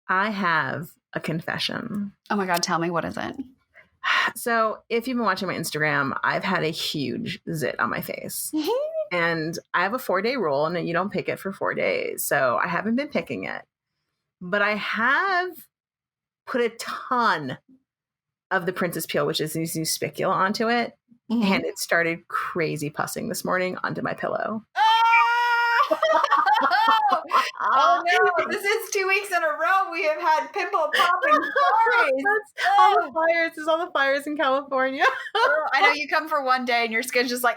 I have a confession. Oh my God, tell me, what is it? So if you've been watching my Instagram, I've had a huge zit on my face. And I have a 4-day rule and you don't pick it for 4 days. So I haven't been picking it. But I have put a ton of the Princess Peel, which is this new spicula, onto it. And it started crazy pussing this morning onto my pillow. Oh no, this is 2 weeks in a row we have had pimple popping stories. All the fires. There's all the fires in California. I know you come for one day and your skin's just like,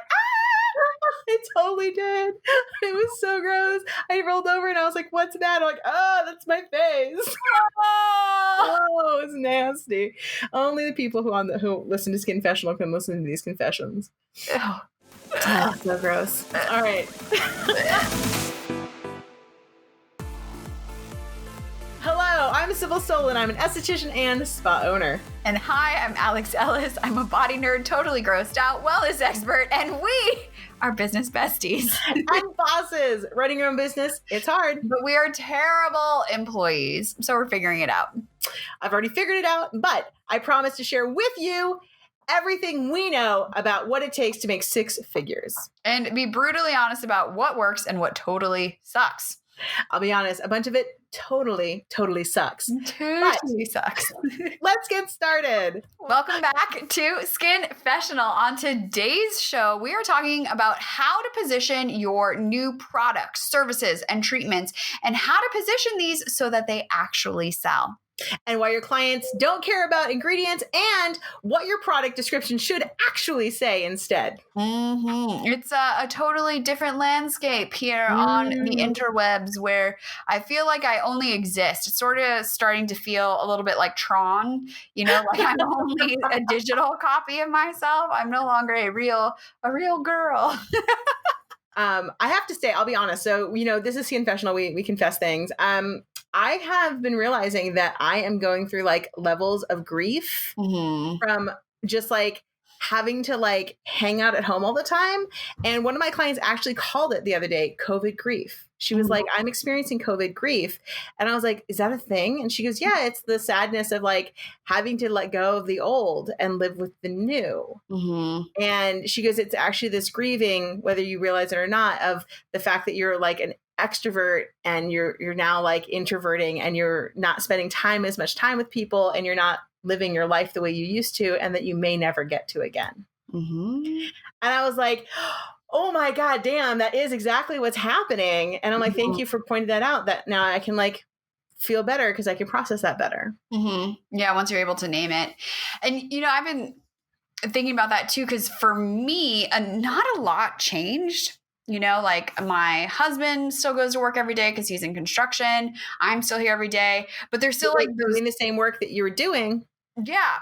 It totally did. It was so gross. I rolled over and I was like, what's that? I'm like, oh, that's my face. Oh, it's nasty. Only the people who listen to Skinfessional can listen to these confessions. Oh, so gross. All right. Hello, I'm Sybil Soul and I'm an esthetician and spa owner. And hi, I'm Alex Ellis. I'm a body nerd, totally grossed out wellness expert, and we are business besties. And bosses. Running your own business, it's hard. But we are terrible employees, so we're figuring it out. I've already figured it out, but I promise to share with you everything we know about what it takes to make 6 figures. And be brutally honest about what works and what totally sucks. I'll be honest, a bunch of it totally sucks. Totally sucks. Let's get started. Welcome back to Skinfessional. On today's show, we are talking about how to position your new products, services, and treatments, and how to position these so that they actually sell. And why your clients don't care about ingredients and what your product description should actually say instead. It's a totally different landscape here on the interwebs where I feel like I only exist. It's sort of starting to feel a little bit like Tron, like I'm only a digital copy of myself. I'm no longer a real girl. I have to say, I'll be honest. So, this is Skinfessional. We confess things. I have been realizing that I am going through like levels of grief from just like having to like hang out at home all the time. And one of my clients actually called it the other day, COVID grief. She was like, I'm experiencing COVID grief. And I was like, is that a thing? And she goes, yeah, it's the sadness of like having to let go of the old and live with the new. And she goes, it's actually this grieving, whether you realize it or not, of the fact that you're like an extrovert and you're now like introverting and you're not spending as much time with people and you're not living your life the way you used to and that you may never get to again. And I was like, oh my God, damn, that is exactly what's happening. And I'm like, thank you for pointing that out, that now I can like feel better because I can process that better. Yeah, once you're able to name it. And, I've been thinking about that too, because for me, not a lot changed. Like my husband still goes to work every day because he's in construction. I'm still here every day, but there's still like doing the same work that you were doing. Yeah.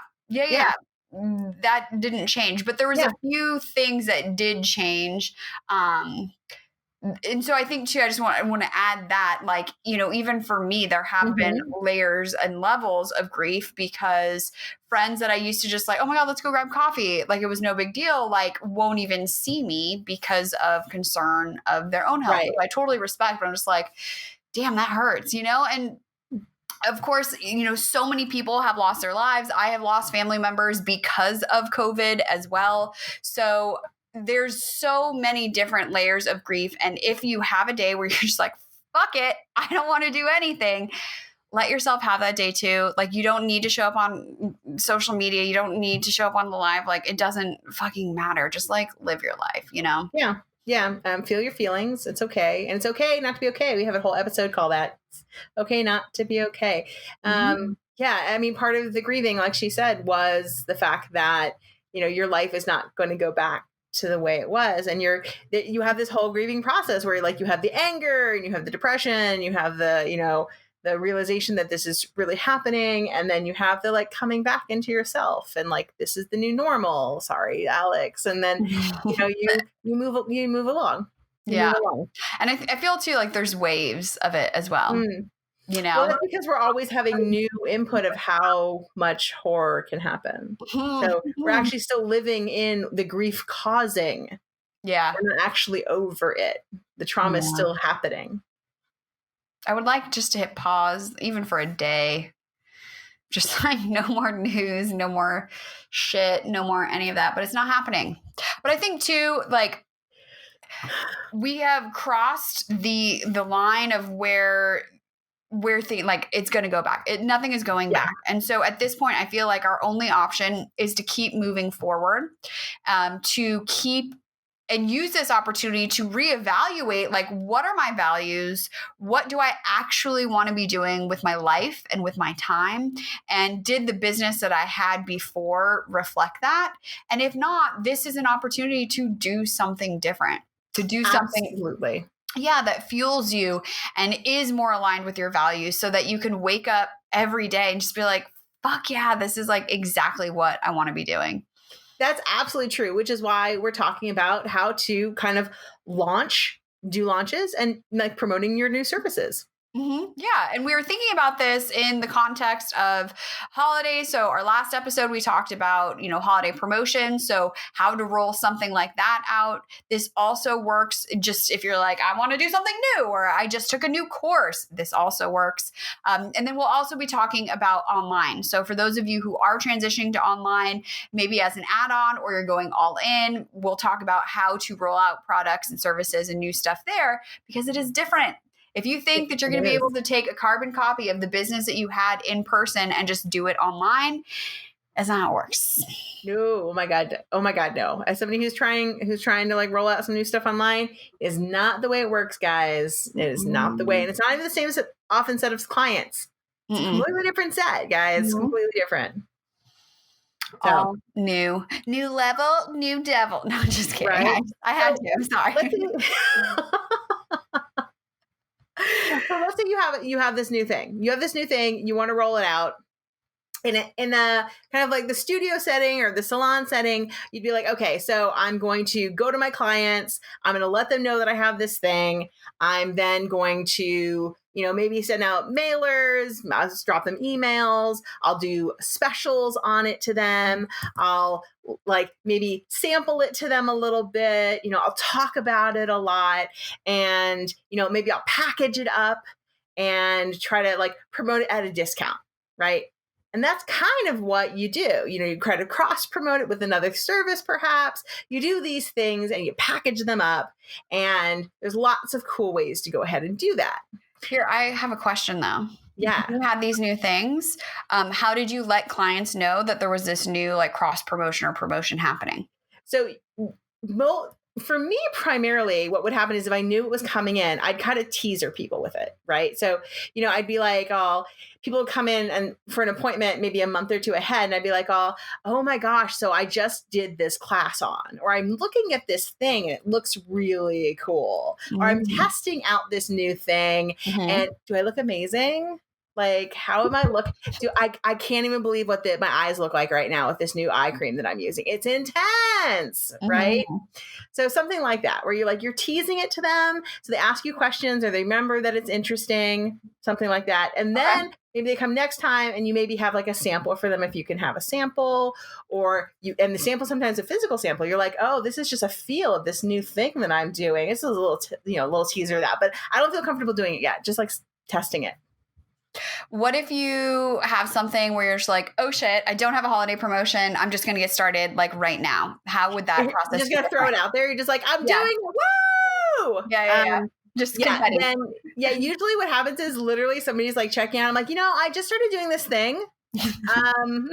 That didn't change, but there was a few things that did change. And so I think too, I want to add that, like, even for me, there have been layers and levels of grief because friends that I used to just like, oh my God, let's go grab coffee. Like it was no big deal. Like won't even see me because of concern of their own health. Right. I totally respect, but I'm just like, damn, that hurts, and of course, so many people have lost their lives. I have lost family members because of COVID as well. So there's so many different layers of grief. And if you have a day where you're just like, fuck it, I don't want to do anything, let yourself have that day too. Like you don't need to show up on social media. You don't need to show up on the live. Like it doesn't fucking matter. Just like live your life, Yeah. Yeah. Feel your feelings. It's okay. And it's okay not to be okay. We have a whole episode called that. It's okay not to be okay. Yeah. I mean, part of the grieving, like she said, was the fact that, your life is not going to go back to the way it was. And you have this whole grieving process where like you have the anger and you have the depression, you have the, the realization that this is really happening. And then you have the like coming back into yourself and like, this is the new normal. Sorry, Alex. And then, you move along. Move along. And I feel too, like there's waves of it as well. Well, that's because we're always having new input of how much horror can happen. So we're actually still living in the grief causing. Yeah. We're not actually over it. The trauma is still happening. I would like just to hit pause, even for a day. Just like no more news, no more shit, no more any of that. But it's not happening. But I think too, like we have crossed the line of where like it's going to go back. Nothing is going Yeah. back. And so at this point, I feel like our only option is to keep moving forward, to keep and use this opportunity to reevaluate, like, what are my values? What do I actually want to be doing with my life and with my time? And did the business that I had before reflect that? And if not, this is an opportunity to do something different, to do something. Absolutely. Yeah, that fuels you and is more aligned with your values so that you can wake up every day and just be like, fuck yeah, this is like exactly what I want to be doing. That's absolutely true, which is why we're talking about how to kind of do launches and like promoting your new services. Mm-hmm. Yeah. And we were thinking about this in the context of holidays. So our last episode, we talked about, holiday promotion. So how to roll something like that out. This also works just if you're like, I want to do something new, or I just took a new course. This also works. And then we'll also be talking about online. So for those of you who are transitioning to online, maybe as an add-on or you're going all in, we'll talk about how to roll out products and services and new stuff there, because it is different. If you think that you're going to be able to take a carbon copy of the business that you had in person and just do it online, that's not how it works. No, oh my God, no. As somebody who's trying to like roll out some new stuff online, is not the way it works, guys. It is not the way, and it's not even the same often set of clients. It's a completely different set, guys. Completely different. So. All new level, new devil. No, I'm just kidding. Right? I had to. I'm sorry. So let's say you have this new thing. You want to roll it out in a kind of like the studio setting or the salon setting. You'd be like, okay, so I'm going to go to my clients. I'm going to let them know that I have this thing. I'm then going to, maybe send out mailers. I'll just drop them emails. I'll do specials on it to them. I'll like maybe sample it to them a little bit. I'll talk about it a lot, and, maybe I'll package it up and try to like promote it at a discount. Right. And that's kind of what you do. You try to cross promote it with another service, perhaps. You do these things and you package them up, and there's lots of cool ways to go ahead and do that. Here, I have a question though. Yeah. You had these new things. How did you let clients know that there was this new like cross promotion or promotion happening? So, for me, primarily, what would happen is if I knew it was coming in, I'd kind of teaser people with it, right? So, I'd be like, people would come in and for an appointment maybe a month or two ahead, and I'd be like, oh my gosh, so I just did this class on, or I'm looking at this thing and it looks really cool, or I'm testing out this new thing, and do I look amazing? Like, how am I look? I can't even believe what my eyes look like right now with this new eye cream that I'm using. It's intense, right? So something like that, where you're teasing it to them, so they ask you questions or they remember that it's interesting, something like that, and then maybe they come next time and you maybe have like a sample for them if you can have a sample, and the sample sometimes a physical sample. You're like, oh, this is just a feel of this new thing that I'm doing. This is a little little teaser of that, but I don't feel comfortable doing it yet. Just like testing it. What if you have something where you're just like, oh shit, I don't have a holiday promotion. I'm just going to get started like right now. How would that process? You're just going to throw it out there. You're just like, I'm doing it. Woo! Yeah. Just confetti. Then, usually what happens is literally somebody's like checking out. I'm like, I just started doing this thing. And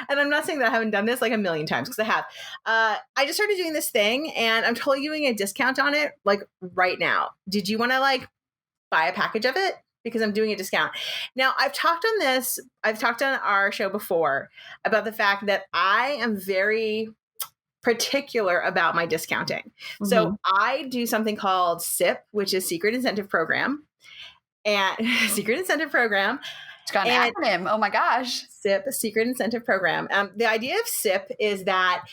I'm not saying that I haven't done this like a million times, because I have. I just started doing this thing and I'm totally giving a discount on it like right now. Did you want to like buy a package of it? Because I'm doing a discount. Now, I've talked on our show before about the fact that I am very particular about my discounting. So I do something called SIP, which is Secret Incentive Program. And Secret Incentive Program. It's got an acronym. Oh my gosh. SIP, Secret Incentive Program. The idea of SIP is that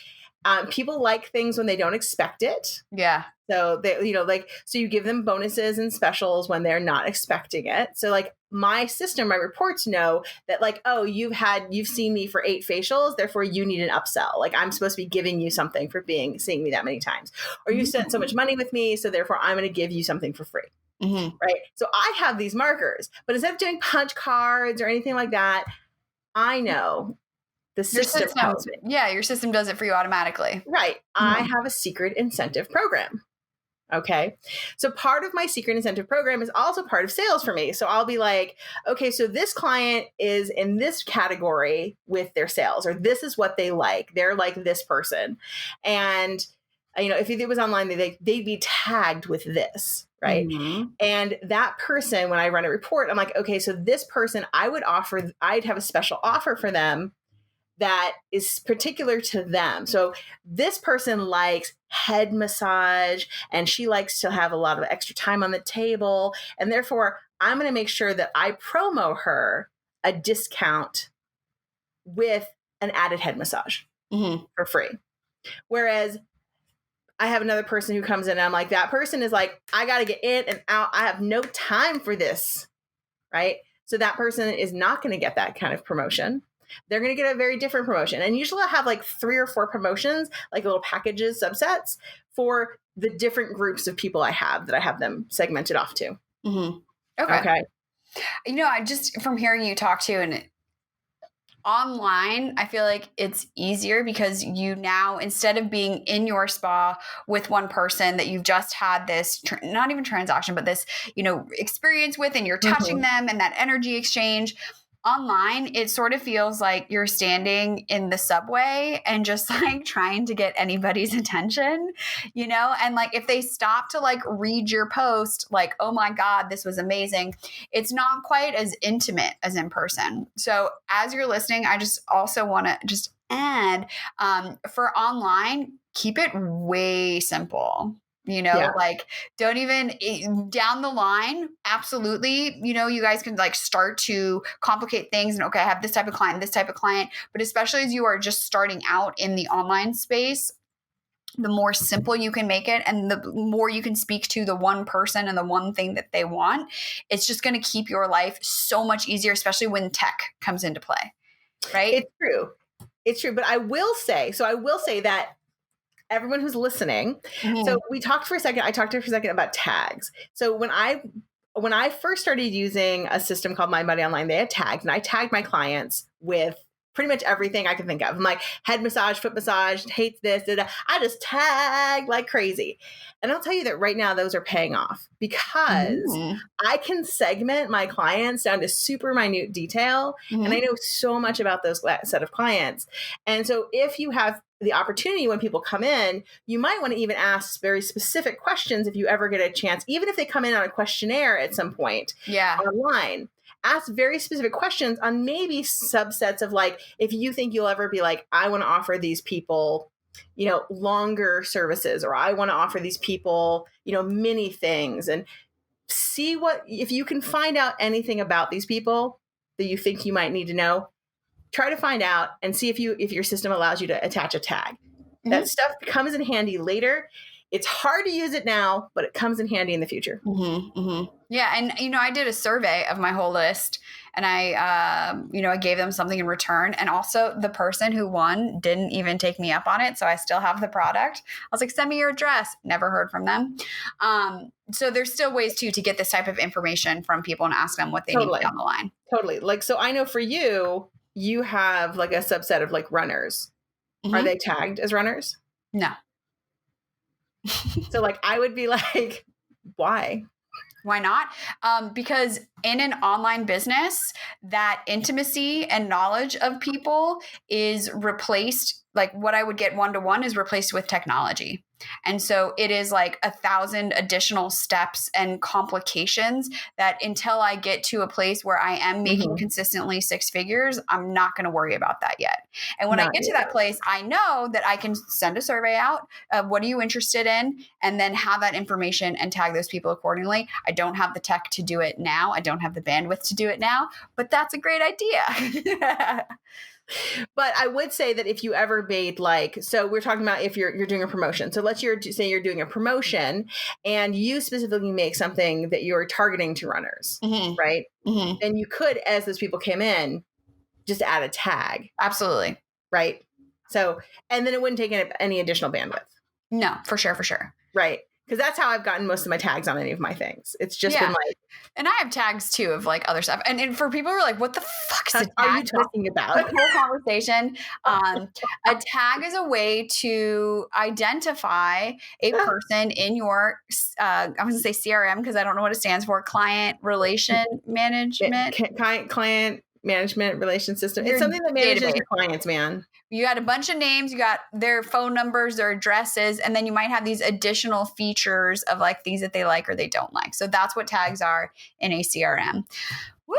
people like things when they don't expect it. Yeah. So they, so you give them bonuses and specials when they're not expecting it. So like my system, my reports know that like, oh, you've seen me for 8 facials, therefore you need an upsell. Like I'm supposed to be giving you something for seeing me that many times, or you spent so much money with me, so therefore I'm going to give you something for free. right? So I have these markers, but instead of doing punch cards or anything like that, I know the system tells me. Yeah, your system does it for you automatically. Right. I have a secret incentive program. Okay. So part of my secret incentive program is also part of sales for me. So I'll be like, okay, so this client is in this category with their sales, or this is what they like. They're like this person. And, if it was online, they'd be tagged with this. Right. And that person, when I run a report, I'm like, okay, so this person, I'd have a special offer for them that is particular to them. So this person likes head massage and she likes to have a lot of extra time on the table. And therefore, I'm going to make sure that I promo her a discount with an added head massage for free. Whereas I have another person who comes in and I'm like, that person is like, I got to get in and out. I have no time for this. Right. So that person is not going to get that kind of promotion. They're going to get a very different promotion. And usually I have like 3 or 4 promotions, like little packages, subsets for the different groups of people I have them segmented off to. Okay. I just, from hearing you talk to, and online, I feel like it's easier because you now, instead of being in your spa with one person that you've just had this, not even transaction, but this, experience with, and you're touching them and that energy exchange. Online, it sort of feels like you're standing in the subway and just like trying to get anybody's attention, and like if they stop to like read your post, like, oh my God, this was amazing. It's not quite as intimate as in person. So as you're listening, I just also want to just add, for online, keep it way simple. Like don't even down the line. Absolutely. You guys can like start to complicate things and okay, I have this type of client, but especially as you are just starting out in the online space, the more simple you can make it and the more you can speak to the one person and the one thing that they want, it's just going to keep your life so much easier, especially when tech comes into play. Right? It's true. But I will say that everyone who's listening. So I talked for a second about tags. So when I first started using a system called My Body Online, they had tags, and I tagged my clients with pretty much everything I can think of. I'm like, head massage, foot massage, hates this, I just tag like crazy. And I'll tell you that right now, those are paying off because I can segment my clients down to super minute detail. And I know so much about those set of clients. And so if you have the opportunity when people come in, you might want to even ask very specific questions if you ever get a chance, even if they come in on a questionnaire at some point online. Ask very specific questions on maybe subsets of like, if you think you'll ever be like, I want to offer these people, longer services, or I want to offer these people, many things, and see if you can find out anything about these people that you think you might need to know. Try to find out and see if your system allows you to attach a tag. That stuff comes in handy later. It's hard to use it now, but it comes in handy in the future. Yeah. And, I did a survey of my whole list and I gave them something in return. And also the person who won didn't even take me up on it. So I still have the product. I was like, send me your address. Never heard from them. So there's still ways to get this type of information from people and ask them what they need down the line. Totally. Like, so I know for you have like a subset of like runners. Are they tagged as runners? No. So like, I would be like, why? Why not? Because in an online business, that intimacy and knowledge of people is replaced. Like what I would get one-to-one is replaced with technology. And so it is like 1,000 additional steps and complications that until I get to a place where I am making consistently 6 figures, I'm not going to worry about that yet. And when I get to that place, I know that I can send a survey out of what are you interested in, and then have that information and tag those people accordingly. I don't have the tech to do it now. I don't have the bandwidth to do it now, but that's a great idea. But I would say that if you ever made so we're talking about if you're doing a promotion. So let's say you're doing a promotion and you specifically make something that you're targeting to runners, right? And you could, as those people came in, just add a tag. Absolutely. Right. So, and then it wouldn't take any additional bandwidth. No, for sure. Right. Because that's how I've gotten most of my tags on any of my things. It's just been like, and I have tags too of like other stuff. And for people who are like, what the fuck is a tag? Are you talking about? The whole conversation. A tag is a way to identify a person in your, I'm going to say CRM because I don't know what it stands for, client relation management. Client management relation system. It's something that manages your clients, man. You got a bunch of names, you got their phone numbers, their addresses, and then you might have these additional features of like things that they like or they don't like. So that's what tags are in a CRM. Woo!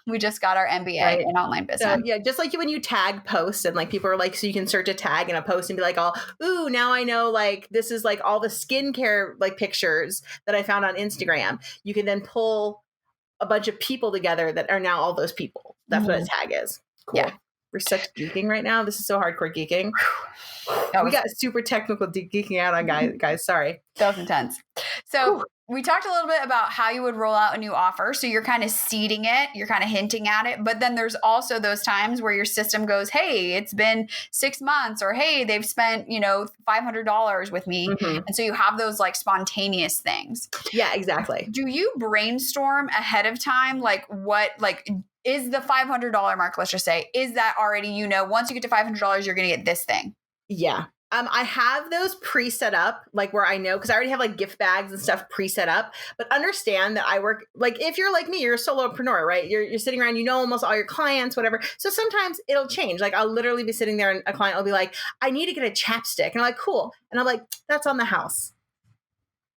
We just got our MBA in online business. So, yeah, just like when you tag posts and like people are like, so you can search a tag in a post and be like, ooh, now I know like this is like all the skincare like pictures that I found on Instagram. You can then pull a bunch of people together that are now all those people. That's what a tag is. Cool. Yeah. We're such geeking right now. This is so hardcore geeking. We got super technical geeking out on guys. Sorry. That was intense. So we talked a little bit about how you would roll out a new offer. So you're kind of seeding it. You're kind of hinting at it. But then there's also those times where your system goes, hey, it's been 6 months, or hey, they've spent, $500 with me. Mm-hmm. And so you have those like spontaneous things. Yeah, exactly. Do you brainstorm ahead of time? Like what, like, is the $500 mark, let's just say, is that already, once you get to $500, you're going to get this thing? Yeah. I have those pre-set up, like where I know, because I already have like gift bags and stuff pre-set up, but understand that I work, like if you're like me, you're a solopreneur, right? You're sitting around, almost all your clients, whatever. So sometimes it'll change. Like I'll literally be sitting there and a client will be like, I need to get a chapstick. And I'm like, cool. And I'm like, that's on the house.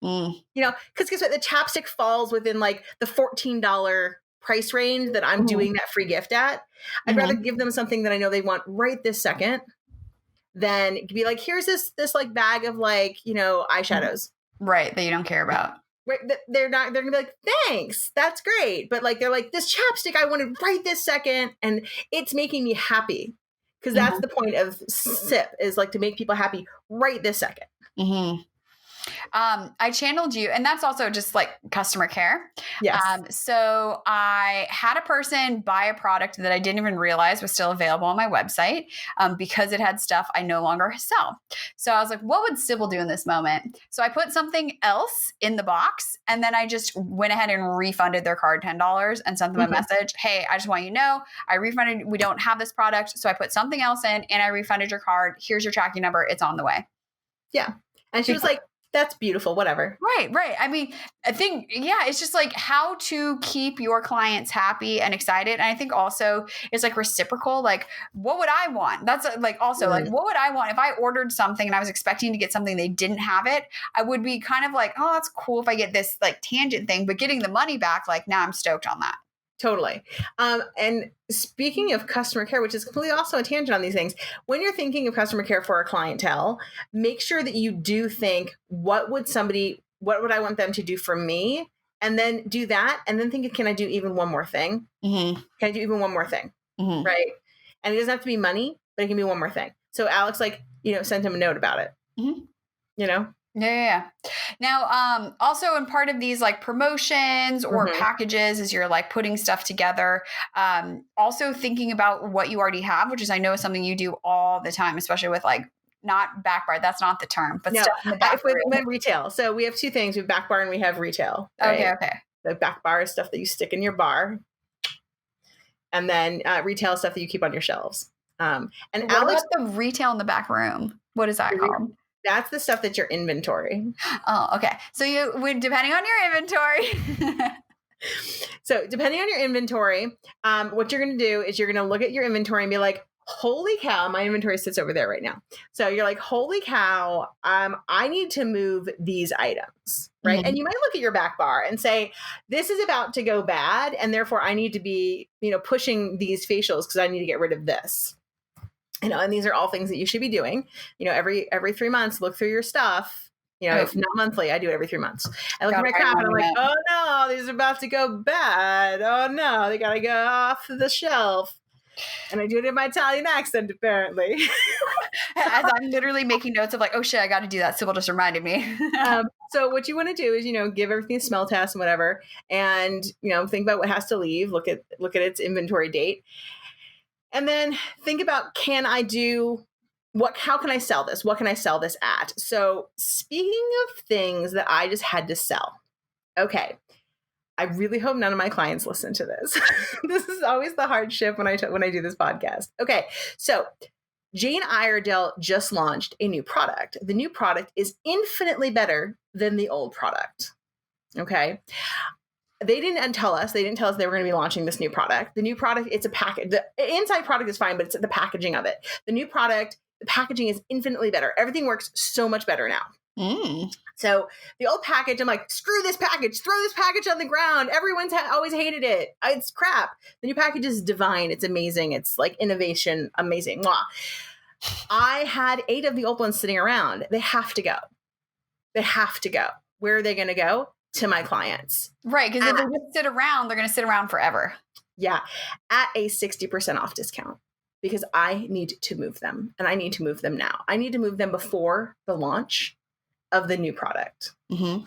Because guess what? The chapstick falls within like the $14 price range that I'm doing that free gift at. I'd rather give them something that I know they want right this second than be like, here's this like bag of like, eyeshadows. Right. That you don't care about. Right. They're gonna be like, thanks. That's great. But like, they're like, this chapstick I wanted right this second. And it's making me happy. Because that's the point of SIP, is like to make people happy right this second. Mm-hmm. I channeled you, and that's also just like customer care. Yes. So I had a person buy a product that I didn't even realize was still available on my website because it had stuff I no longer sell. So I was like, what would Sybil do in this moment? So I put something else in the box, and then I just went ahead and refunded their card $10 and sent them a message. Hey, I just want you to know, I refunded, we don't have this product. So I put something else in and I refunded your card. Here's your tracking number. It's on the way. Yeah. And she was like, that's beautiful, whatever. Right. I mean, I think, it's just like how to keep your clients happy and excited. And I think also it's like reciprocal. Like, what would I want? That's like also like, what would I want if I ordered something and I was expecting to get something they didn't have it? I would be kind of like, oh, that's cool if I get this like tangent thing, but getting the money back, like now I'm stoked on that. Totally. And speaking of customer care, which is completely also a tangent on these things, when you're thinking of customer care for a clientele, make sure that you do think, what would I want them to do for me? And then do that. And then think, can I do even one more thing? Mm-hmm. Can I do even one more thing? Mm-hmm. Right. And it doesn't have to be money, but it can be one more thing. So Alex, sent him a note about it. Mm-hmm. Yeah. Now, also in part of these like promotions or packages as you're like putting stuff together, also thinking about what you already have, which is, I know is something you do all the time, especially with like, not back bar. That's not the term, but stuff in the back with retail. So we have two things. We have back bar and we have retail. Right? Okay. The back bar is stuff that you stick in your bar. And then retail stuff that you keep on your shelves. And what Alex, about the retail in the back room? What is that called? That's the stuff that's your inventory. Oh, okay. So depending on your inventory. So depending on your inventory, what you're going to do is you're going to look at your inventory and be like, holy cow, my inventory sits over there right now. So you're like, holy cow, I need to move these items, right? And you might look at your back bar and say, this is about to go bad, and therefore I need to be, pushing these facials because I need to get rid of this. And these are all things that you should be doing. Every 3 months, look through your stuff. If not monthly, I do it every 3 months. I look at my crap and I'm like, oh no, these are about to go bad. Oh no, they gotta go off the shelf. And I do it in my Italian accent, apparently. As I'm literally making notes of like, oh shit, I got to do that. Sybil just reminded me. So what you want to do is, give everything a smell test and whatever, and think about what has to leave. Look at its inventory date. And then think about, can I do, how can I sell this? What can I sell this at? So speaking of things that I just had to sell. Okay. I really hope none of my clients listen to this. This is always the hardship when I do this podcast. Okay. So Jane Iredale just launched a new product. The new product is infinitely better than the old product. Okay. They didn't tell us they were going to be launching this new product. The new product, it's a package. The inside product is fine, but it's the packaging of it. The new product, the packaging is infinitely better. Everything works so much better now. So the old package, I'm like, screw this package, throw this package on the ground. Everyone's always hated it. It's crap. The new package is divine. It's amazing. It's like innovation. Amazing. Mwah. I had 8 of the old ones sitting around. They have to go. Where are they going to go? To my clients. Right. Because if they just sit around, they're going to sit around forever. Yeah. At a 60% off discount, because I need to move them, and I need to move them now. I need to move them before the launch of the new product. And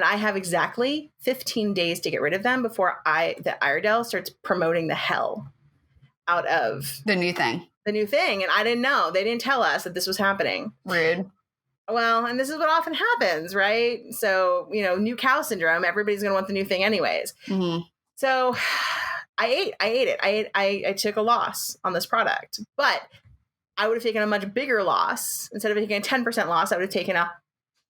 I have exactly 15 days to get rid of them before the Iredale starts promoting the hell out of the new thing. And I didn't know. They didn't tell us that this was happening. Rude. Well, and this is what often happens, right? So, new cow syndrome, everybody's going to want the new thing anyways. So I ate it. I took a loss on this product, but I would have taken a much bigger loss. Instead of taking a 10% loss, I would have taken a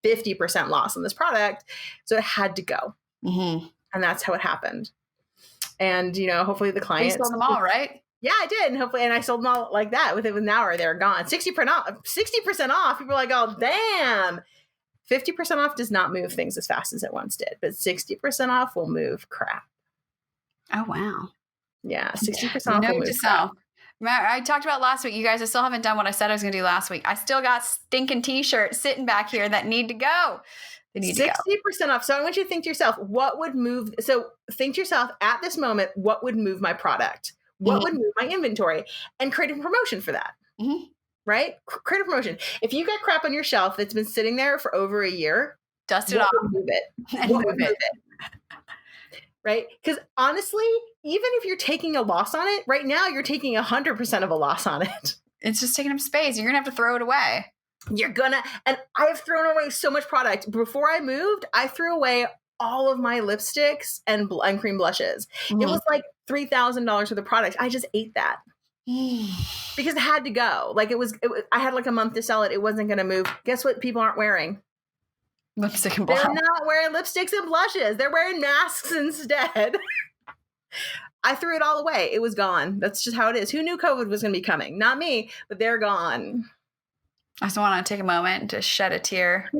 50% loss on this product. So it had to go. And that's how it happened. And, hopefully the clients. You sold them all, right? Yeah, I did. And I sold them all like that. Within an hour, they're gone. 60% off. People are like, oh, damn. 50% off does not move things as fast as it once did, but 60% off will move crap. Oh, wow. Yeah, 60% off will move crap. I talked about last week, you guys. I still haven't done what I said I was going to do last week. I still got stinking t-shirts sitting back here that need to go. They need 60% off. So I want you to think to yourself, what would move? So think to yourself at this moment, what would move my product? What would move my inventory? And create a promotion for that. Right? Create a promotion. If you got crap on your shelf that's been sitting there for over a year, dust it off. Move it. And move it. Right? Because honestly, even if you're taking a loss on it, right now you're taking 100% of a loss on it. It's just taking up space. You're going to have to throw it away. And I have thrown away so much product. Before I moved, I threw away all of my lipsticks and cream blushes. It was like $3,000 worth of product. I just ate that because it had to go. Like it was, I had like a month to sell it. It wasn't going to move. Guess what? People aren't wearing lipstick and blush. They're not wearing lipsticks and blushes. They're wearing masks instead. I threw it all away. It was gone. That's just how it is. Who knew COVID was going to be coming? Not me, but they're gone. I just want to take a moment to shed a tear.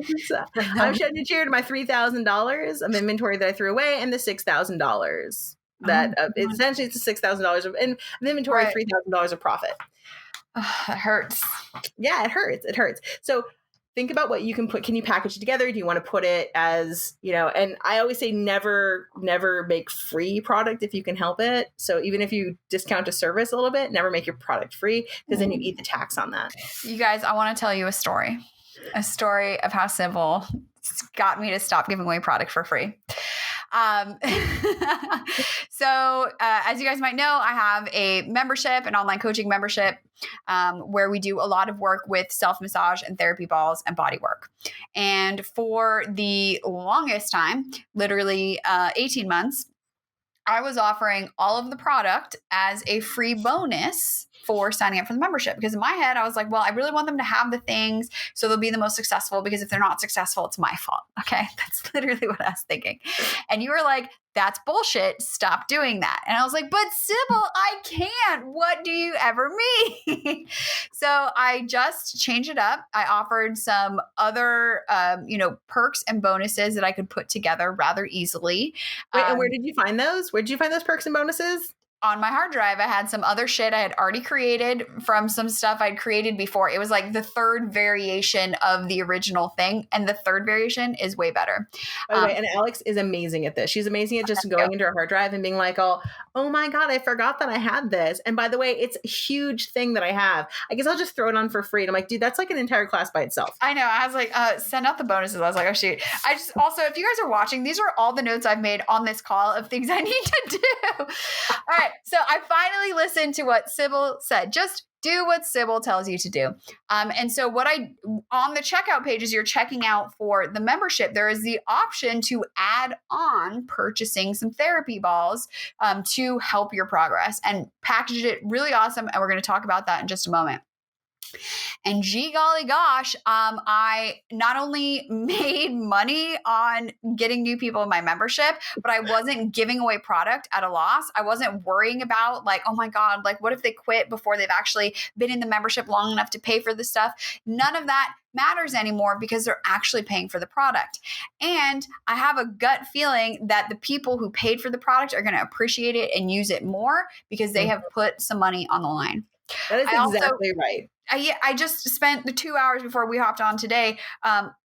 I'm shedding a tear to my $3,000 of inventory that I threw away and the $6,000 that essentially it's the $6,000 of inventory, right. $3,000 of profit. It hurts. Yeah, it hurts. It hurts. So think about what you can put. Can you package it together? Do you want to put it as, and I always say never make free product if you can help it. So even if you discount a service a little bit, never make your product free because then you eat the tax on that. You guys, I want to tell you a story of how Sybil got me to stop giving away product for free. So as you guys might know, I have a membership, an online coaching membership, where we do a lot of work with self-massage and therapy balls and body work. And for the longest time, literally 18 months, I was offering all of the product as a free bonus for signing up for the membership. Because in my head, I was like, well, I really want them to have the things so they'll be the most successful, because if they're not successful, it's my fault. Okay. That's literally what I was thinking. And you were like, that's bullshit. Stop doing that. And I was like, but Sybil, I can't. What do you ever mean? So I just changed it up. I offered some other, perks and bonuses that I could put together rather easily. Wait, and where did you find those? Where did you find those perks and bonuses? On my hard drive, I had some other shit I had already created from some stuff I'd created before. It was like the third variation of the original thing. And the third variation is way better. By the way, and Alex is amazing at this. She's amazing at just going into her hard drive and being like, oh my God, I forgot that I had this. And by the way, it's a huge thing that I have. I guess I'll just throw it on for free. And I'm like, dude, that's like an entire class by itself. I know. I was like, send out the bonuses. I was like, oh shoot. I just also, if you guys are watching, these are all the notes I've made on this call of things I need to do. All right. So I finally listened to what Sybil said. Just Do what Sybil tells you to do. And so on the checkout pages, you're checking out for the membership, there is the option to add on purchasing some therapy balls to help your progress and package it really awesome. And we're going to talk about that in just a moment. And gee golly gosh, I not only made money on getting new people in my membership, but I wasn't giving away product at a loss. I wasn't worrying about like, oh my God, like what if they quit before they've actually been in the membership long enough to pay for this stuff? None of that matters anymore because they're actually paying for the product. And I have a gut feeling that the people who paid for the product are going to appreciate it and use it more because they have put some money on the line. That is exactly right. I just spent the 2 hours before we hopped on today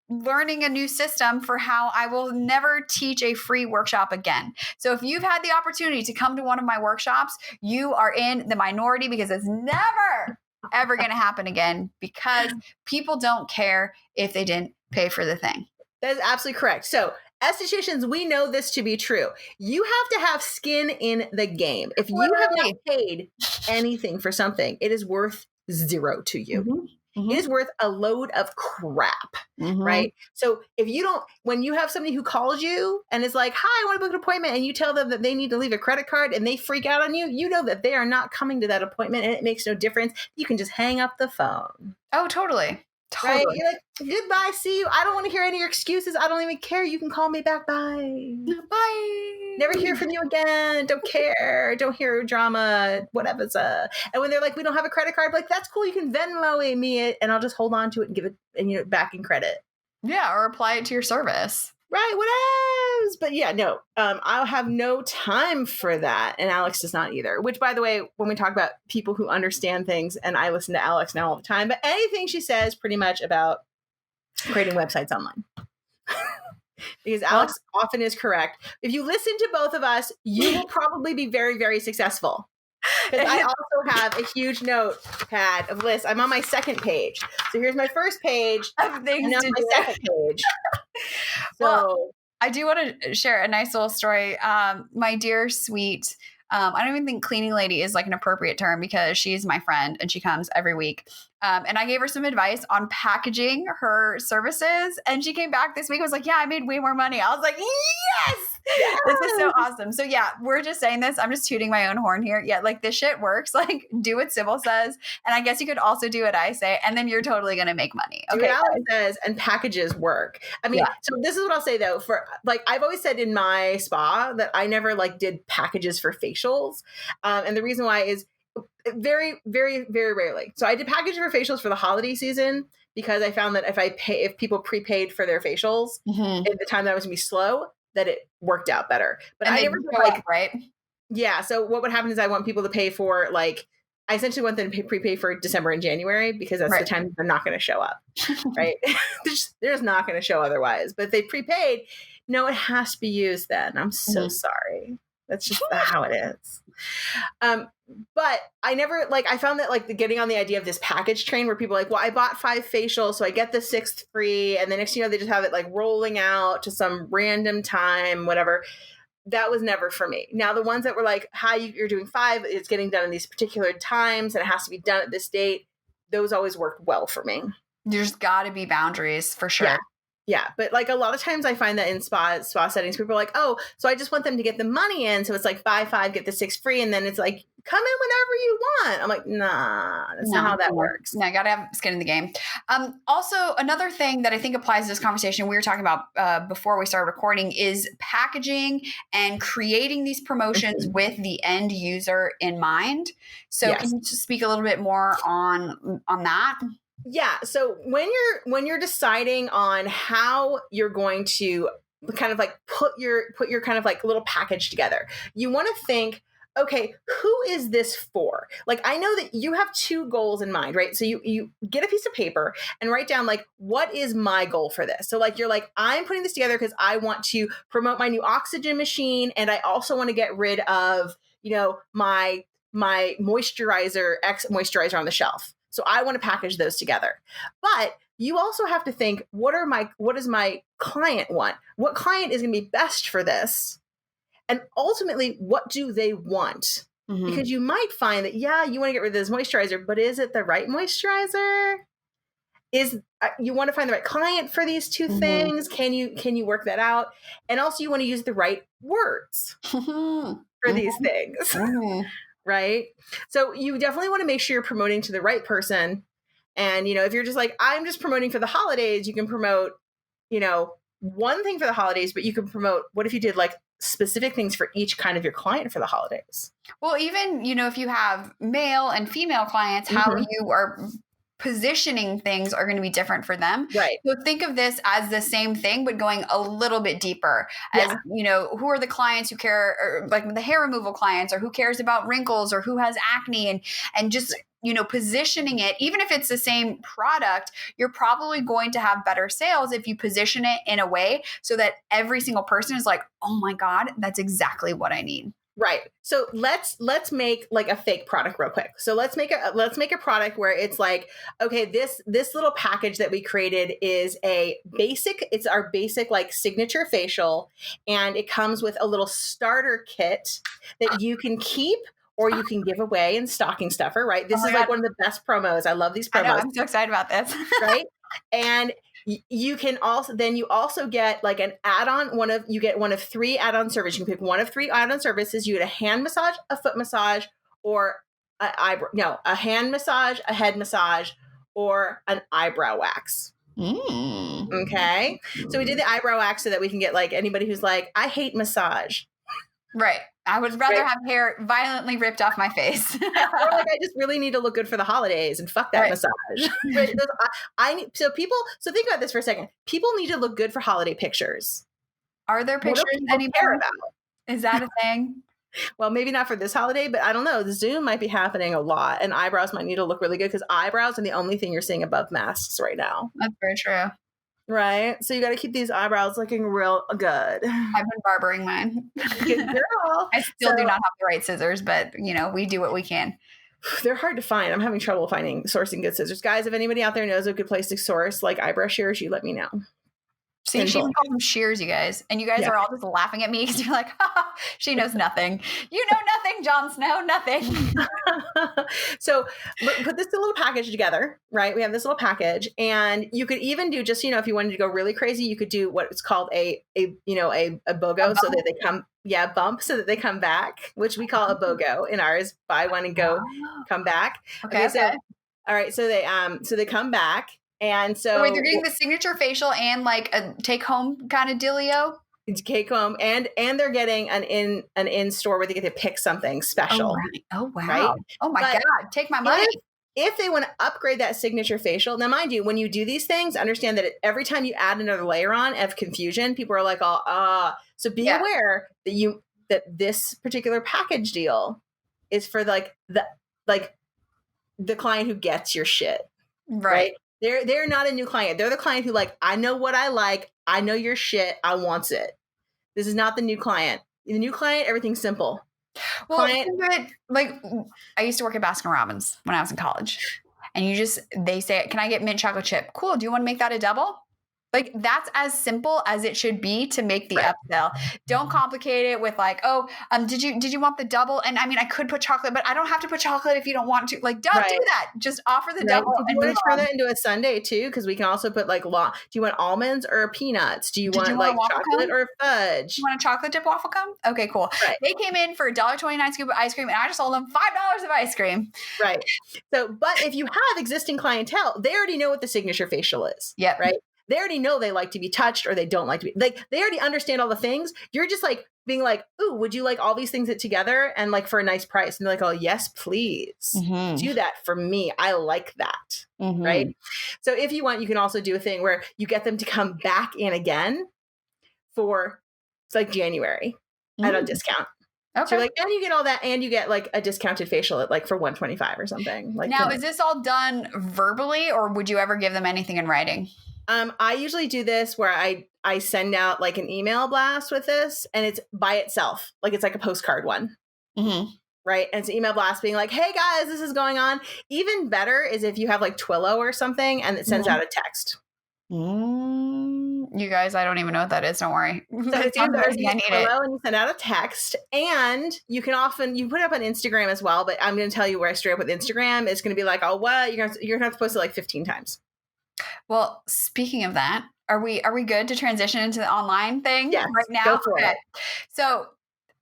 learning a new system for how I will never teach a free workshop again. So if you've had the opportunity to come to one of my workshops, you are in the minority because it's never, ever going to happen again because people don't care if they didn't pay for the thing. That is absolutely correct. So estheticians, we know this to be true. You have to have skin in the game. If you have not paid anything for something, it is worth zero to you. Mm-hmm. Mm-hmm. It is worth a load of crap, right? So if you don't, when you have somebody who calls you and is like, hi, I want to book an appointment, and you tell them that they need to leave a credit card and they freak out on you, you know that they are not coming to that appointment and it makes no difference. You can just hang up the phone. Oh, totally. Right? You're like, goodbye, see you. I don't want to hear any of your excuses. I don't even care. You can call me back. Bye. Bye. Never hear from you again. Don't care. Don't hear drama. Whatever's And when they're like, we don't have a credit card, like, that's cool. You can Venmo me it and I'll just hold on to it and give it and back in credit. Yeah, or apply it to your service. Right, what else? But yeah, no, I'll have no time for that. And Alex does not either. Which, by the way, when we talk about people who understand things, and I listen to Alex now all the time, but anything she says pretty much about creating websites online. Because Alex often is correct. If you listen to both of us, you will probably be very, very successful. Because I also have a huge notepad of lists. I'm on my second page. So here's my first page. Of things and to my do. second page. Well, I do want to share a nice little story. My dear sweet, I don't even think cleaning lady is like an appropriate term because she's my friend and she comes every week. And I gave her some advice on packaging her services. And she came back this week and was like, yeah, I made way more money. I was like, yes! This is so awesome. So yeah, we're just saying this. I'm just tooting my own horn here. Yeah, like this shit works. Like do what Sybil says. And I guess you could also do what I say. And then you're totally going to make money. Okay. Do what Alex says and packages work. I mean, So this is what I'll say though, for like, I've always said in my spa that I never like did packages for facials. And the reason why is very, very, very rarely. So I did packages for facials for the holiday season because I found that if people prepaid for their facials at the time that I was going to be slow, that it worked out better. But I never did like, right? Yeah. So what would happen is I want people to pay for like, I essentially want them to prepay for December and January because that's the time they're not going to show up, right? they're just not going to show otherwise. But if they prepaid, no, it has to be used then. I'm so sorry. That's just how it is. But I never I found that like getting on the idea of this package train where people are like, well, I bought 5 facials, so I get the 6th free. And the next, they just have it like rolling out to some random time, whatever. That was never for me. Now, the ones that were like, hi, you're doing 5, it's getting done in these particular times and it has to be done at this date. Those always worked well for me. There's got to be boundaries for sure. Yeah. But like a lot of times I find that in spa settings, people are like, oh, so I just want them to get the money in. So it's like buy 5, get the 6 free. And then it's like, come in whenever you want. I'm like, nah, that's not how that works. No, I got to have skin in the game. Also, another thing that I think applies to this conversation we were talking about before we started recording is packaging and creating these promotions with the end user in mind. So can you just speak a little bit more on that? Yeah. So when you're deciding on how you're going to kind of like put your kind of like little package together, you want to think, okay, who is this for? Like, I know that you have 2 goals in mind, right? So you get a piece of paper and write down like, what is my goal for this? So like, you're like, I'm putting this together because I want to promote my new oxygen machine. And I also want to get rid of, my moisturizer, X moisturizer on the shelf. So I want to package those together. But you also have to think, what does my client want? What client is going to be best for this? And ultimately, what do they want? because you might find that, yeah, you want to get rid of this moisturizer, but is it the right moisturizer? You want to find the right client for these two things? Can you work that out? And also you want to use the right words for these things, right? So you definitely want to make sure you're promoting to the right person. And, if you're just like, I'm just promoting for the holidays, you can promote, one thing for the holidays, but you can promote, what if you did like specific things for each kind of your client for the holidays? Well, even, if you have male and female clients, how you are positioning things are going to be different for them. Right. So think of this as the same thing, but going a little bit deeper as, who are the clients who care, or like the hair removal clients, or who cares about wrinkles, or who has acne, and just, positioning it, even if it's the same product, you're probably going to have better sales if you position it in a way so that every single person is like, oh my God, that's exactly what I need. Right. So let's make like a fake product real quick. So let's make a product where it's like, okay, this little package that we created is it's our basic like signature facial, and it comes with a little starter kit that you can keep or you can give away in stocking stuffer, right? This is like one of the best promos. I love these promos. I know, I'm so excited about this. Right? And you can also get like an add-on, you get one of 3 add-on services. You can pick one of 3 add-on services. You get a hand massage, a foot massage, or a hand massage, a head massage, or an eyebrow wax. Okay. So we did the eyebrow wax so that we can get like anybody who's like, I hate massage. Right. I would rather have hair violently ripped off my face. Or like, I just really need to look good for the holidays and fuck that massage. So think about this for a second. People need to look good for holiday pictures. Are there pictures anymore? Is that a thing? Well, maybe not for this holiday, but I don't know. The Zoom might be happening a lot, and eyebrows might need to look really good because eyebrows are the only thing you're seeing above masks right now. That's very true. Right. So you got to keep these eyebrows looking real good. I've been barbering mine. Good girl. I still do not have the right scissors, but we do what we can. They're hard to find. I'm having trouble sourcing good scissors. Guys, if anybody out there knows a good place to source like eyebrow shears, you let me know. See, she even calls them shears, you guys. And you guys are all just laughing at me because you're like, she knows nothing. You know nothing, Jon Snow, nothing. So put this little package together, right? We have this little package, and you could even do just, if you wanted to go really crazy, you could do what is called a BOGO, so that they bump so that they come back, which we call a BOGO in ours, buy one and go, come back. Okay. So, all right. So they come back. And so wait, they're getting the signature facial and like a take home kind of dealio. Take home and they're getting an in store where they get to pick something special. Oh wow! Right? Oh my God! Take my money. If they want to upgrade that signature facial, now mind you, when you do these things, understand that every time you add another layer on of confusion, people are like, so be aware that this particular package deal is for like the client who gets your shit, right? They're not a new client. They're the client who like, I know what I like. I know your shit. I want it. This is not the new client. The new client, everything's simple. Well, like I used to work at Baskin Robbins when I was in college, and they say, can I get mint chocolate chip? Cool. Do you want to make that a double? Like that's as simple as it should be to make the upsell. Don't complicate it with like, did you want the double? And I mean, I could put chocolate, but I don't have to put chocolate if you don't want to. Like, don't do that. Just offer the double. Do you want to turn that into a sundae too? Because we can also put like do you want almonds or peanuts? Do you want like chocolate or fudge? You want a chocolate dip waffle cone? Okay, cool. Right. They came in for $1.29 scoop of ice cream, and I just sold them $5 of ice cream. Right. So, but if you have existing clientele, they already know what the signature facial is. Yeah. Right. They already know they like to be touched or they don't like to be like, they already understand all the things. You're just like being like, ooh, would you like all these things together and like for a nice price? And they're like, oh yes, please do that for me. I like that. Right. So if you want, you can also do a thing where you get them to come back in again it's like January at a discount. Okay. So like, and you get all that, and you get like a discounted facial at like for $125 or something. Like now, is this all done verbally, or would you ever give them anything in writing? I usually do this where I send out like an email blast with this, and it's by itself. Like it's like a postcard one. Right. And it's an email blast being like, hey guys, this is going on. Even better is if you have like Twilio or something and it sends out a text. You guys, I don't even know what that is. Don't worry. So it's I need it. and you send out a text, and you can you put it up on Instagram as well. But I'm going to tell you where I straight up with Instagram. It's going to be like, oh, what you're going to have to post it like 15 times. Well, speaking of that, are we good to transition into the online thing right now? Go for it. So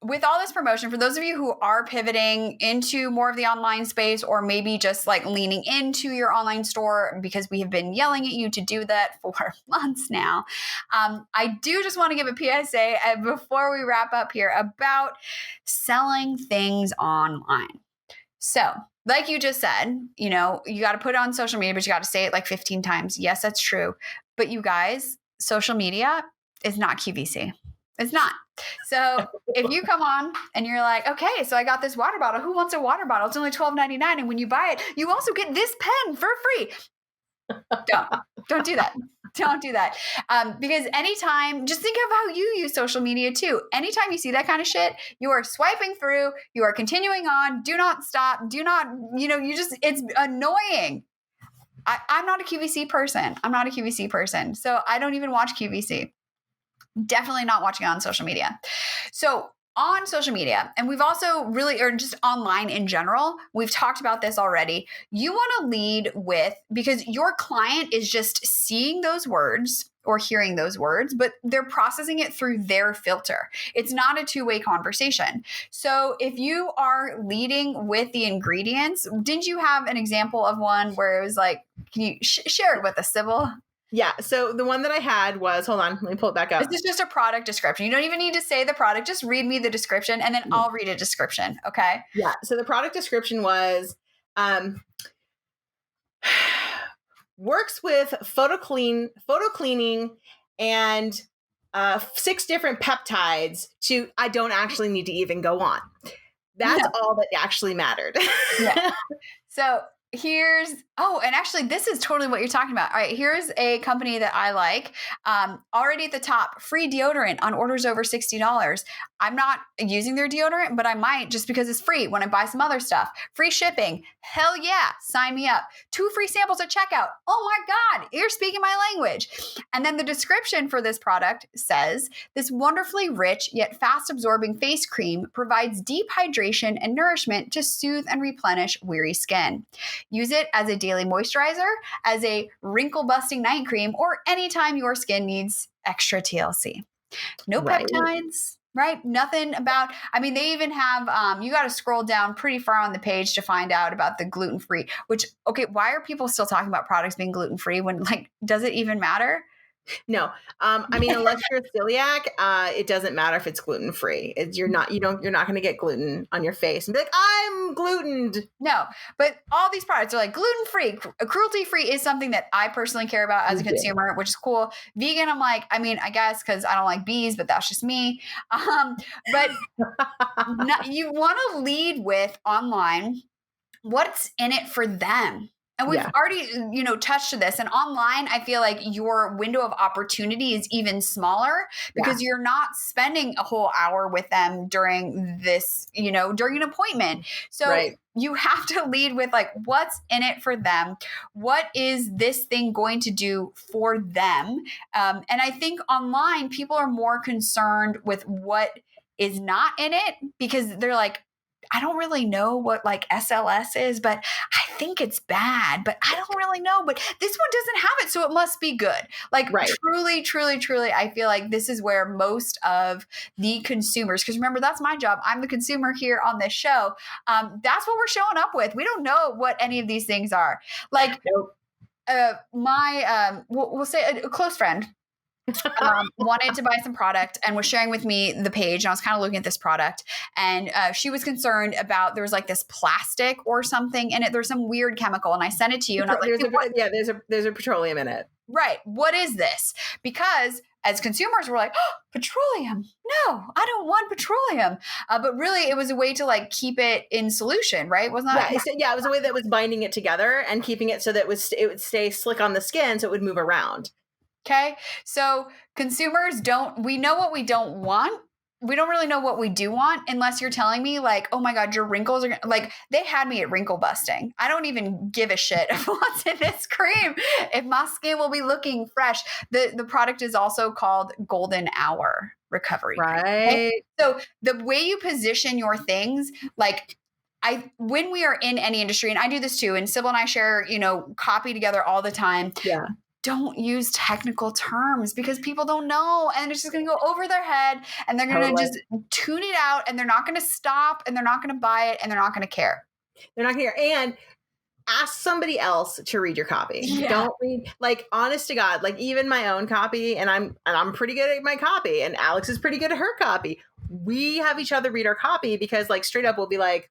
with all this promotion, for those of you who are pivoting into more of the online space, or maybe just like leaning into your online store, because we have been yelling at you to do that for months now, I do just want to give a PSA before we wrap up here about selling things online. So like you just said, you got to put it on social media, but you got to say it like 15 times. Yes, that's true. But you guys, social media is not QVC. It's not. So if you come on and you're like, okay, so I got this water bottle. Who wants a water bottle? It's only $12.99. And when you buy it, you also get this pen for free. Don't do that. Don't do that. Because anytime, just think of how you use social media too. Anytime you see that kind of shit, you are swiping through, you are continuing on, do not stop, do not, it's annoying. I'm not a QVC person. So I don't even watch QVC. Definitely not watching it on social media. So on social media, and we've also or just online in general, we've talked about this already. You want to lead with, because your client is just seeing those words or hearing those words, but they're processing it through their filter. It's not a two-way conversation. So if you are leading with the ingredients, did you have an example of one where it was like, can you share it with us, Sybil? Yeah. So the one that I had was, hold on, let me pull it back up. This is just a product description. You don't even need to say the product. Just read me the description, and then I'll read a description. Okay. Yeah. So the product description was, works with photo cleaning and 6 different peptides I don't actually need to even go on. That's all that actually mattered. Yeah. So and actually this is totally what you're talking about. All right, here's a company that I like. Already at the top, free deodorant on orders over $60. I'm not using their deodorant, but I might, just because it's free when I buy some other stuff. Free shipping. Hell yeah. Sign me up. 2 free samples at checkout. Oh my God, you're speaking my language. And then the description for this product says, this wonderfully rich yet fast absorbing face cream provides deep hydration and nourishment to soothe and replenish weary skin. Use it as a daily moisturizer, as a wrinkle-busting night cream, or anytime your skin needs extra TLC. No peptides, right? Nothing about, they even have, you got to scroll down pretty far on the page to find out about the gluten-free, which, okay, why are people still talking about products being gluten-free when, does it even matter? No. Unless you're celiac, it doesn't matter if it's gluten-free. You're not going to get gluten on your face and be like, I'm glutened. No, but all these products are like gluten-free. Cruelty-free is something that I personally care about as a consumer, which is cool. Vegan, I'm like, I guess because I don't like bees, but that's just me. But you want to lead with online, what's in it for them. And we've already, touched this. And online, I feel like your window of opportunity is even smaller because you're not spending a whole hour with them during this, during an appointment. So you have to lead with what's in it for them? What is this thing going to do for them? And I think online, people are more concerned with what is not in it because they're like, I don't really know what SLS is, but I think it's bad, but I don't really know, but this one doesn't have it. So it must be good. Truly, truly, truly, I feel like this is where most of the consumers, because remember, that's my job. I'm the consumer here on this show. That's what we're showing up with. We don't know what any of these things are. We'll say a close friend wanted to buy some product and was sharing with me the page. And I was kind of looking at this product and she was concerned about, there was this plastic or something in it. There's some weird chemical. And I sent it to you. And I was like, there's a petroleum in it. Right. What is this? Because as consumers, we're like, oh, petroleum. No, I don't want petroleum. But really, it was a way to keep it in solution, right? Wasn't that? Yeah, it was a way that was binding it together and keeping it so that it would stay slick on the skin, so it would move around. Okay. So consumers we know what we don't want. we don't really know what we do want unless you're telling me like, oh my God, your wrinkles are like, they had me at wrinkle busting. I don't even give a shit of what's in this cream. If my skin will be looking fresh. The product is also called Golden Hour Recovery Cream. Okay? Right. So the way you position your things, like when we are in any industry, and I do this too, and Sybil and I share, copy together all the time. Yeah. Don't use technical terms because people don't know, and it's just going to go over their head, and they're going to just tune it out, and they're not going to stop, and they're not going to buy it, and they're not going to care. They're not going to care. And ask somebody else to read your copy. Yeah. Don't read, like, honest to God, like even my own copy, and I'm pretty good at my copy, and Alex is pretty good at her copy. We have each other read our copy because, like, straight up we'll be like,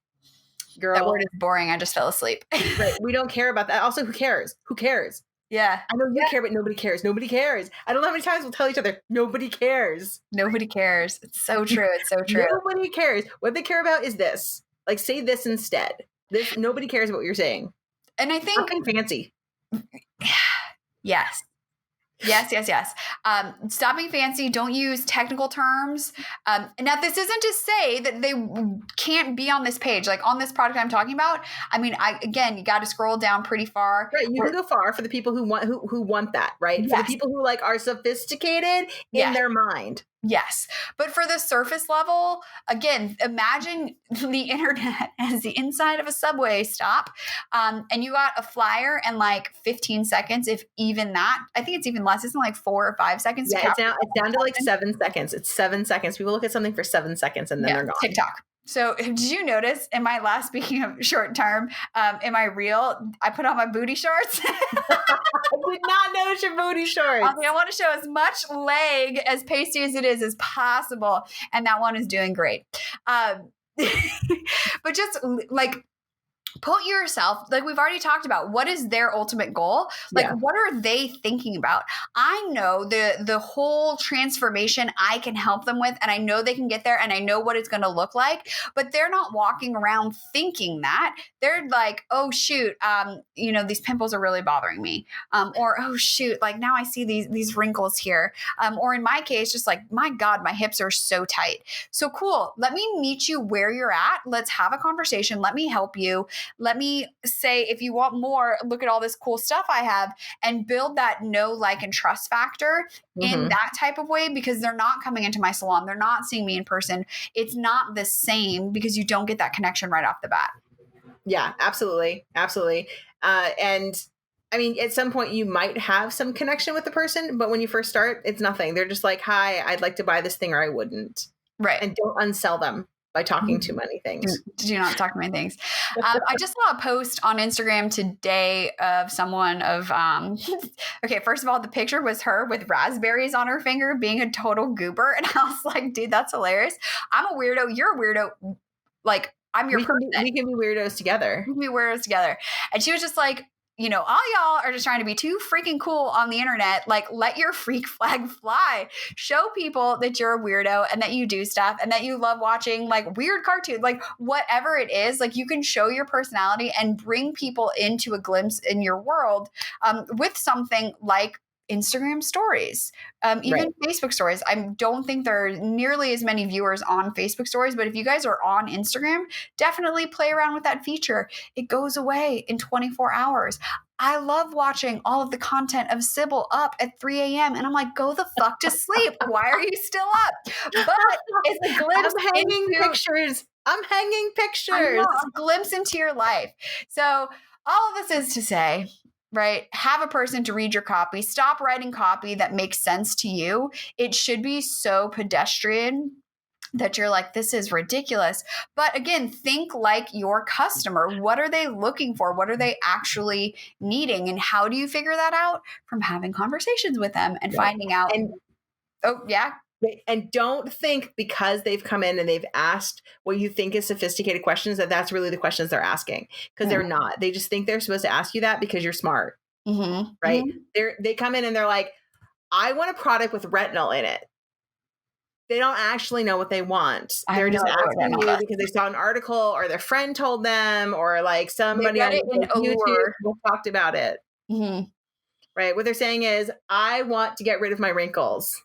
girl, that word is boring. I just fell asleep. Right. We don't care about that. Also, who cares? Who cares? Yeah. I know you care, but nobody cares. Nobody cares. I don't know how many times we'll tell each other, nobody cares. Nobody cares. It's so true. It's so true. Nobody cares. What they care about is this. Like, say this instead. Nobody cares about what you're saying. And I think fucking fancy. Yes. Stop being fancy. Don't use technical terms. Now, this isn't to say that they can't be on this page. Like on this product I'm talking about, I mean, you got to scroll down pretty far. Right, you can go far for the people who want that, right? Yes. For the people who like are sophisticated in their mind. Yes. But for the surface level, again, imagine the internet as the inside of a subway stop. And you got a flyer in like 15 seconds, if even that. I think it's even less. Isn't it like 4 or 5 seconds? Yeah, it's down to like 7 seconds. It's 7 seconds. People look at something for 7 seconds and then they're gone. TikTok. So did you notice in my last, speaking of short term, in my reel, I put on my booty shorts? I did not notice your booty shorts. I want to show as much leg, as pasty as it is, as possible. And that one is doing great. But just like, put yourself, like we've already talked about, what is their ultimate goal? Like, what are they thinking about? I know the whole transformation I can help them with, and I know they can get there, and I know what it's going to look like, but they're not walking around thinking that. They're like, oh shoot, these pimples are really bothering me. Or, oh shoot, like now I see these wrinkles here. Or in my case, just like, my God, my hips are so tight. So cool. Let me meet you where you're at. Let's have a conversation. Let me help you. Let me say, if you want more, look at all this cool stuff I have, and build that know, like, and trust factor in that type of way, because they're not coming into my salon. They're not seeing me in person. It's not the same because you don't get that connection right off the bat. Yeah, absolutely. Absolutely. And I mean, at some point you might have some connection with the person, but when you first start, it's nothing. They're just like, hi, I'd like to buy this thing, or I wouldn't. Right. And don't unsell them by talking too many things. Do not talk many things. I just saw a post on Instagram today of someone okay, first of all, the picture was her with raspberries on her finger being a total goober. And I was like, dude, that's hilarious. I'm a weirdo. You're a weirdo. Like, I'm your person. We can be weirdos together. We can be weirdos together. And she was just like, all y'all are just trying to be too freaking cool on the internet. Like, let your freak flag fly. Show people that you're a weirdo and that you do stuff and that you love watching like weird cartoons, like whatever it is. Like, you can show your personality and bring people into a glimpse in your world with something like Instagram stories, even Facebook stories. I don't think there are nearly as many viewers on Facebook stories, but if you guys are on Instagram, definitely play around with that feature. It goes away in 24 hours. I love watching all of the content of Sybil up at 3 a.m. And I'm like, go the fuck to sleep. Why are you still up? But it's a glimpse. I'm hanging pictures. I know, a glimpse into your life. So all of this is to say, right? Have a person to read your copy. Stop writing copy that makes sense to you. It should be so pedestrian that you're like, this is ridiculous. But again, think like your customer. What are they looking for? What are they actually needing? And how do you figure that out? From having conversations with them and finding out. And don't think because they've come in and they've asked what you think is sophisticated questions that that's really the questions they're asking, because they're not. They just think they're supposed to ask you that because you're smart, right? They come in and they're like, I want a product with retinol in it. They don't actually know what they want. They're just asking you because they saw an article or their friend told them, or like somebody on YouTube talked about it. Right? What they're saying is, I want to get rid of my wrinkles.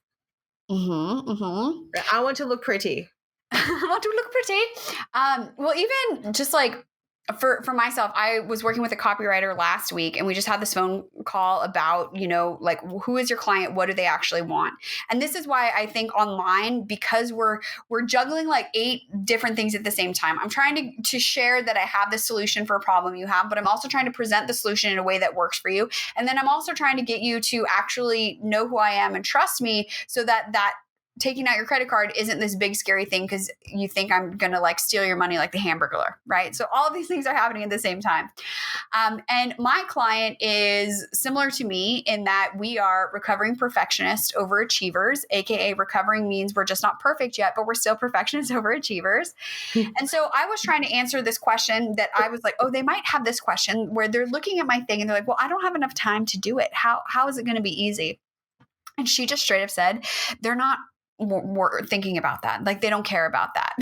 Mm-hmm, mm-hmm. I want to look pretty. I want to look pretty. Well, even just like for myself, I was working with a copywriter last week, and we just had this phone call about, like, who is your client? What do they actually want? And this is why I think online, because we're juggling like 8 different things at the same time. I'm trying to share that I have the solution for a problem you have, but I'm also trying to present the solution in a way that works for you. And then I'm also trying to get you to actually know who I am and trust me, so that taking out your credit card isn't this big scary thing because you think I'm going to like steal your money like the Hamburglar, right? So all of these things are happening at the same time. And my client is similar to me in that we are recovering perfectionists overachievers, AKA recovering means we're just not perfect yet, but we're still perfectionists overachievers. And so I was trying to answer this question that I was like, oh, they might have this question where they're looking at my thing and they're like, well, I don't have enough time to do it. How is it going to be easy? And she just straight up said, they're not thinking about that. Like, they don't care about that.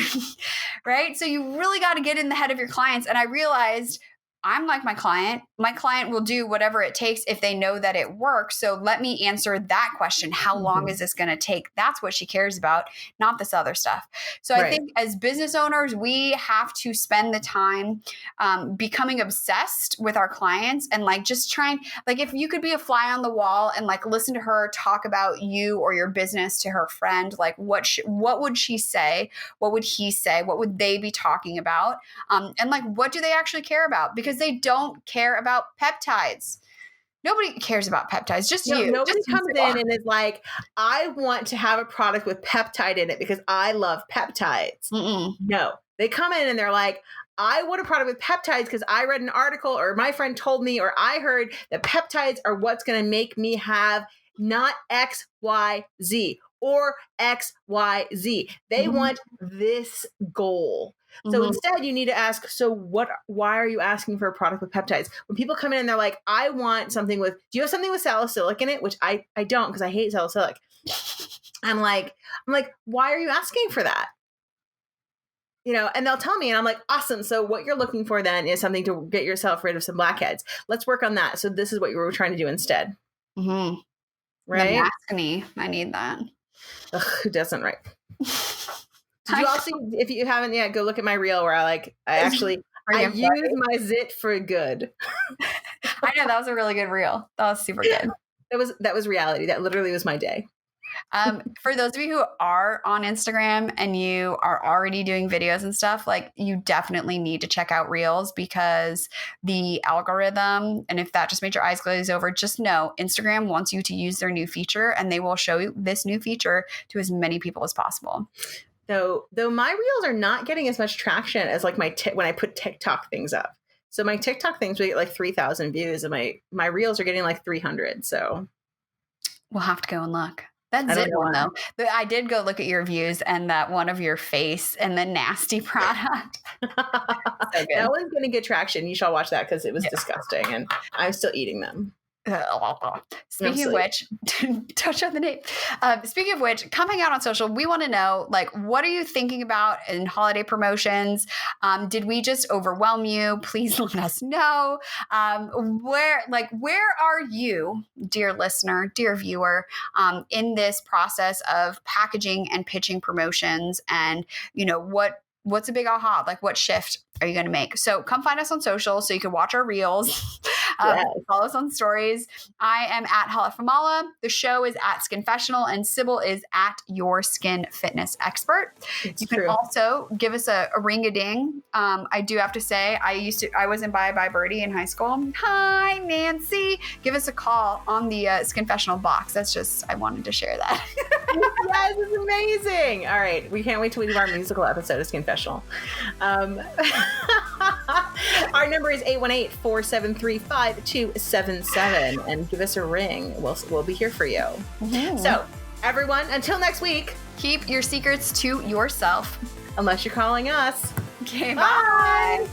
Right? So you really got to get in the head of your clients. And I realized I'm like my client. My client will do whatever it takes if they know that it works. So let me answer that question. How long is this going to take? That's what she cares about, not this other stuff. So I think as business owners, we have to spend the time becoming obsessed with our clients and like just trying, like if you could be a fly on the wall and like listen to her talk about you or your business to her friend, like what would she say? What would he say? What would they be talking about? And like, what do they actually care about? Because they don't care about peptides. Nobody cares about peptides, just you. Nobody just comes in and is like, I want to have a product with peptide in it because I love peptides. No, they come in and they're like, I want a product with peptides because I read an article or my friend told me or I heard that peptides are what's going to make me have not X, Y, Z or X, Y, Z. They want this goal. So instead you need to ask, why are you asking for a product with peptides? When people come in and they're like, I want something with, do you have something with salicylic in it? Which I don't, because I hate salicylic. I'm like, why are you asking for that? And they'll tell me and I'm like, awesome. So what you're looking for then is something to get yourself rid of some blackheads. Let's work on that. So this is what you were trying to do instead. Right? The maskne. I need that. Ugh, who doesn't, right? Did you all see, if you haven't yet, go look at my reel where I use my zit for good. I know, that was a really good reel. That was super good. That was reality. That literally was my day. For those of you who are on Instagram and you are already doing videos and stuff, like you definitely need to check out Reels because the algorithm, and if that just made your eyes glaze over, just know Instagram wants you to use their new feature and they will show you this new feature to as many people as possible. Though my Reels are not getting as much traction as like when I put TikTok things up. So my TikTok things will get like 3,000 views and my Reels are getting like 300. So we'll have to go and look. That's it one though. But I did go look at your views and that one of your face and the nasty product. So good. That one's going to get traction. You shall watch that because it was disgusting and I'm still eating them. Speaking of which, don't show the name. Speaking of which, coming out on social, we want to know, like, what are you thinking about in holiday promotions? Did we just overwhelm you? Please let us know. Where are you, dear listener, dear viewer, in this process of packaging and pitching promotions? And, what's a big aha? Like, what shift are you going to make? So come find us on social so you can watch our reels. Follow us on stories. I am at Halafamala. The show is at Skinfessional, and Sybil is at Your Skin Fitness Expert. You can also give us a ring-a-ding. I do have to say, I was in Bye Bye Birdie in high school. Hi, Nancy. Give us a call on the Skinfessional box. I wanted to share that. Yes, it's amazing. All right. We can't wait till we do our musical episode of Skinfessional. Our number is 818-473-5277 and give us a ring. We'll be here for you. So everyone, until next week, keep your secrets to yourself. Unless you're calling us. Okay, bye.